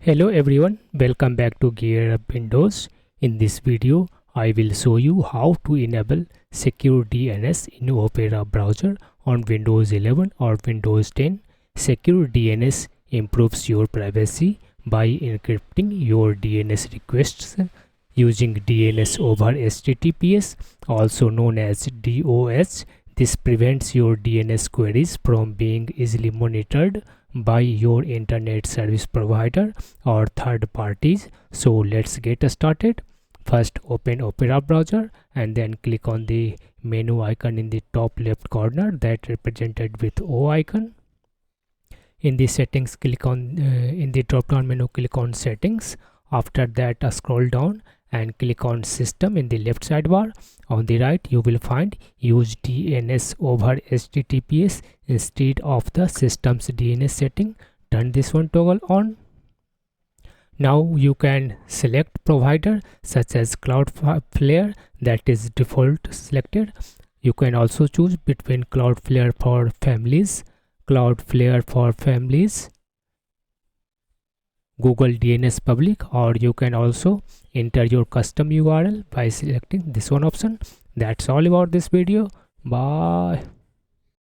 Hello everyone, welcome back to GearUpWindows. In this video, I will show you how to enable Secure DNS in Opera browser on Windows 11 or Windows 10. Secure DNS improves your privacy by encrypting your DNS requests using DNS over HTTPS, also known as DOS. This prevents your DNS queries from being easily monitored by your internet service provider or third parties. So let's get started. First, open Opera browser and then click on the menu icon in the top left corner that represented with O icon. In the settings, click on in the drop down menu, click on settings. After that, scroll down and click on system in the left sidebar. On the right, you will find use DNS over HTTPS instead of the system's DNS setting. Turn this one toggle on. Now you can select provider such as Cloudflare, that is default selected. You can also choose between Cloudflare for families, Google DNS public, or you can also enter your custom URL by selecting this one option. That's all about this video. Bye.